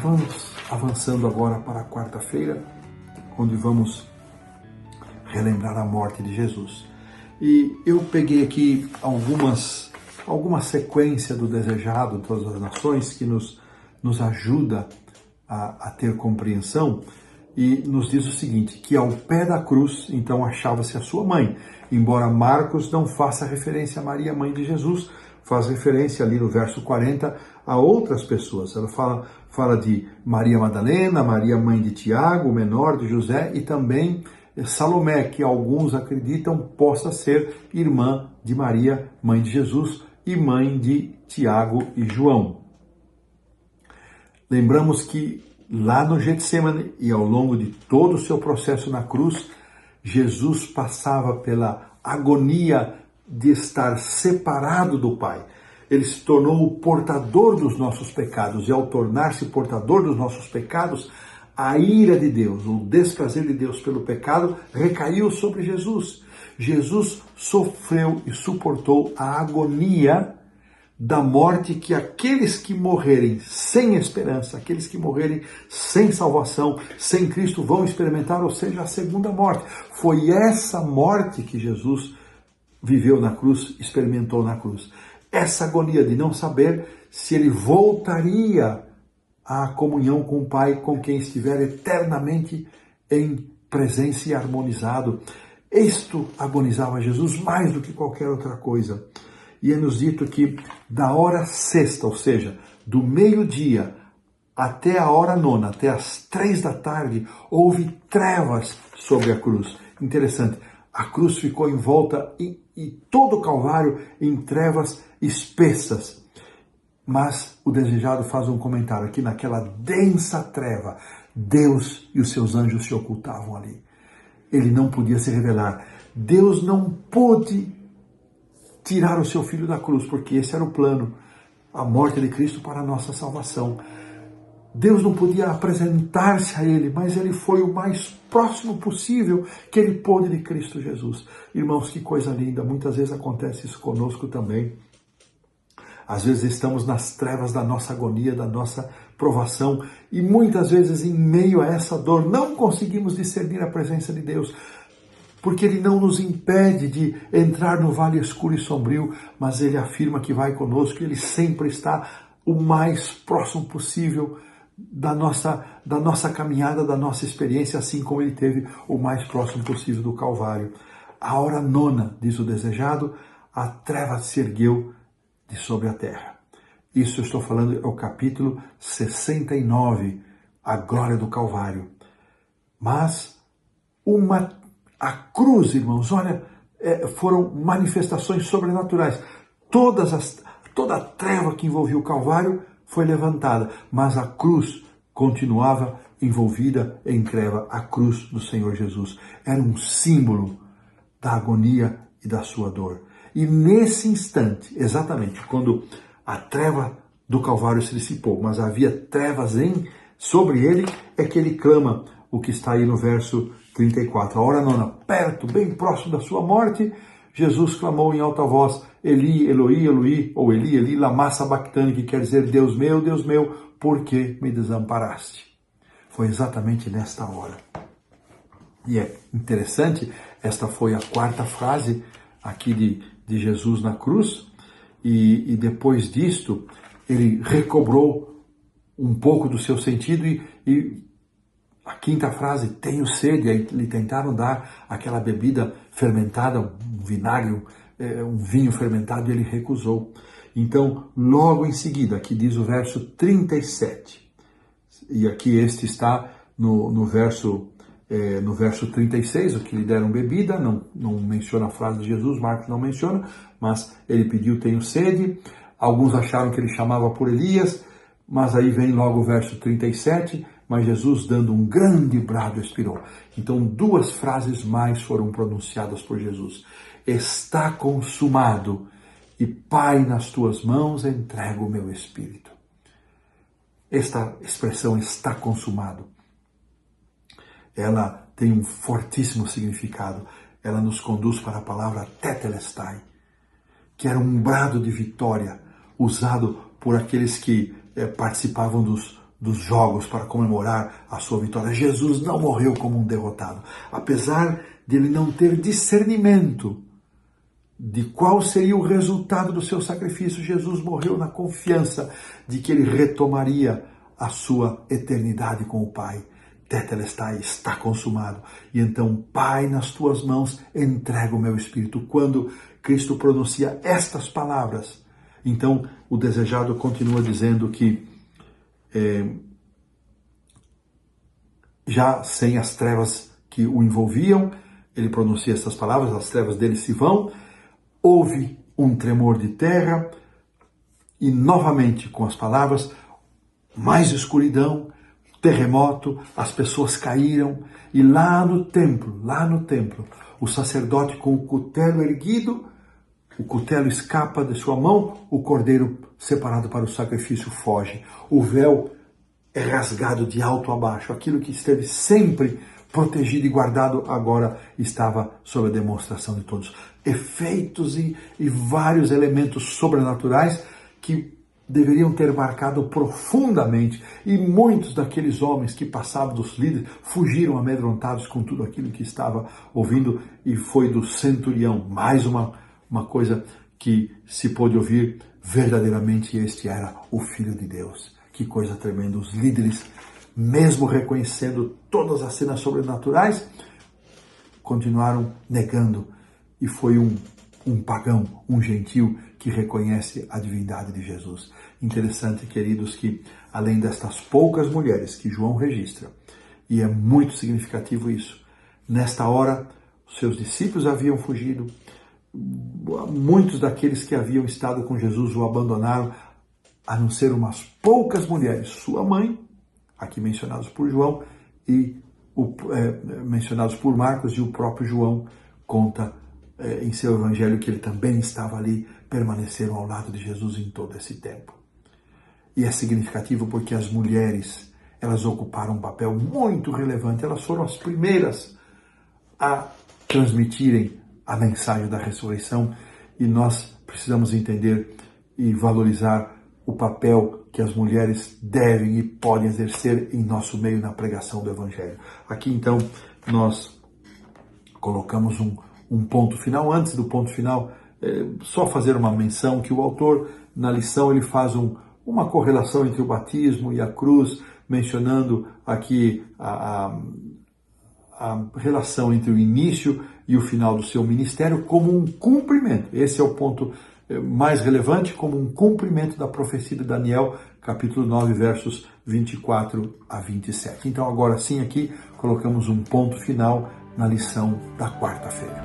vamos avançando agora para a quarta-feira, onde vamos relembrar a morte de Jesus. E eu peguei aqui alguma sequência do desejado de todas as nações que nos ajuda a ter compreensão, e nos diz o seguinte, que ao pé da cruz, então, achava-se a sua mãe. Embora Marcos não faça referência a Maria, mãe de Jesus, faz referência ali no verso 40 a outras pessoas. Ela fala de Maria Madalena, Maria mãe de Tiago, o menor de José, e também Salomé, que alguns acreditam possa ser irmã de Maria, mãe de Jesus, e mãe de Tiago e João. Lembramos que lá no Getsemane e ao longo de todo o seu processo na cruz, Jesus passava pela agonia de estar separado do Pai. Ele se tornou o portador dos nossos pecados, e ao tornar-se portador dos nossos pecados, a ira de Deus, o desprazer de Deus pelo pecado, recaiu sobre Jesus. Jesus sofreu e suportou a agonia da morte que aqueles que morrerem sem esperança, aqueles que morrerem sem salvação, sem Cristo, vão experimentar, ou seja, a segunda morte. Foi essa morte que Jesus viveu na cruz, experimentou na cruz. Essa agonia de não saber se ele voltaria à comunhão com o Pai, com quem estiver eternamente em presença e harmonizado. Isto agonizava Jesus mais do que qualquer outra coisa. E é nos dito que da hora sexta, ou seja, do meio-dia até a hora nona, até as 3 da tarde, houve trevas sobre a cruz. Interessante, a cruz ficou envolta e todo o Calvário em trevas espessas. Mas o desejado faz um comentário aqui, naquela densa treva, Deus e os seus anjos se ocultavam ali. Ele não podia se revelar. Deus não pôde tirar o seu filho da cruz, porque esse era o plano, a morte de Cristo para a nossa salvação. Deus não podia apresentar-se a ele, mas ele foi o mais próximo possível que ele pôde de Cristo Jesus. Irmãos, que coisa linda, muitas vezes acontece isso conosco também. Às vezes estamos nas trevas da nossa agonia, da nossa provação, e muitas vezes em meio a essa dor não conseguimos discernir a presença de Deus, porque Ele não nos impede de entrar no vale escuro e sombrio, mas Ele afirma que vai conosco, Ele sempre está o mais próximo possível da nossa caminhada, da nossa experiência, assim como Ele teve o mais próximo possível do Calvário. A hora nona, diz o desejado, a treva se ergueu de sobre a terra. Isso eu estou falando, é o capítulo 69, a glória do Calvário. Mas a cruz, irmãos, olha, foram manifestações sobrenaturais. Toda a treva que envolvia o Calvário foi levantada, mas a cruz continuava envolvida em treva. A cruz do Senhor Jesus era um símbolo da agonia e da sua dor. E nesse instante, exatamente, quando a treva do Calvário se dissipou, mas havia trevas sobre ele, é que ele clama o que está aí no verso 34. A hora nona, perto, bem próximo da sua morte, Jesus clamou em alta voz, Eli, Eloi, Eloi, ou Eli, Eli, lama sabachthani, que quer dizer, Deus meu, por que me desamparaste? Foi exatamente nesta hora. E é interessante, esta foi a quarta frase aqui de Jesus na cruz, e depois disto, ele recobrou um pouco do seu sentido e a quinta frase, tenho sede, aí lhe tentaram dar aquela bebida fermentada, um vinagre, um vinho fermentado, e ele recusou. Então, logo em seguida, aqui diz o verso 37, e aqui este está no verso 36, o que lhe deram bebida, não menciona a frase de Jesus, Marcos não menciona, mas ele pediu, tenho sede. Alguns acharam que ele chamava por Elias, mas aí vem logo o verso 37, mas Jesus, dando um grande brado, expirou. Então, 2 frases mais foram pronunciadas por Jesus. Está consumado, e Pai, nas tuas mãos entrego o meu espírito. Esta expressão, está consumado, ela tem um fortíssimo significado. Ela nos conduz para a palavra tetelestai, que era um brado de vitória usado por aqueles que participavam dos jogos para comemorar a sua vitória. Jesus não morreu como um derrotado. Apesar de ele não ter discernimento de qual seria o resultado do seu sacrifício, Jesus morreu na confiança de que ele retomaria a sua eternidade com o Pai. Tetelestai, está consumado. E então, Pai, nas tuas mãos entrego o meu espírito. Quando Cristo pronuncia estas palavras, então o desejado continua dizendo que já sem as trevas que o envolviam, ele pronuncia essas palavras, as trevas dele se vão, houve um tremor de terra e novamente com as palavras, mais escuridão, terremoto, as pessoas caíram e lá no templo, o sacerdote com o cutelo erguido, o cutelo escapa de sua mão, o cordeiro separado para o sacrifício foge. O véu é rasgado de alto a baixo. Aquilo que esteve sempre protegido e guardado agora estava sob a demonstração de todos. Efeitos e vários elementos sobrenaturais que deveriam ter marcado profundamente. E muitos daqueles homens que passavam dos líderes fugiram amedrontados com tudo aquilo que estava ouvindo, e foi do centurião. Mais uma coisa que se pôde ouvir, verdadeiramente este era o Filho de Deus. Que coisa tremenda. Os líderes, mesmo reconhecendo todas as cenas sobrenaturais, continuaram negando. E foi um pagão, um gentil, que reconhece a divindade de Jesus. Interessante, queridos, que além destas poucas mulheres que João registra, e é muito significativo isso, nesta hora, seus discípulos haviam fugido, muitos daqueles que haviam estado com Jesus o abandonaram, a não ser umas poucas mulheres, sua mãe, aqui mencionados por João, e mencionados por Marcos, e o próprio João conta em seu evangelho que ele também estava ali, permaneceram ao lado de Jesus em todo esse tempo. E é significativo porque as mulheres, elas ocuparam um papel muito relevante, elas foram as primeiras a transmitirem a mensagem da ressurreição, e nós precisamos entender e valorizar o papel que as mulheres devem e podem exercer em nosso meio na pregação do Evangelho. Aqui então nós colocamos um ponto final. Antes do ponto final, só fazer uma menção que o autor na lição ele faz uma correlação entre o batismo e a cruz, mencionando aqui a relação entre o início e o final do seu ministério como um cumprimento. Esse é o ponto mais relevante, como um cumprimento da profecia de Daniel, capítulo 9, versos 24 a 27. Então agora sim aqui colocamos um ponto final na lição da quarta-feira.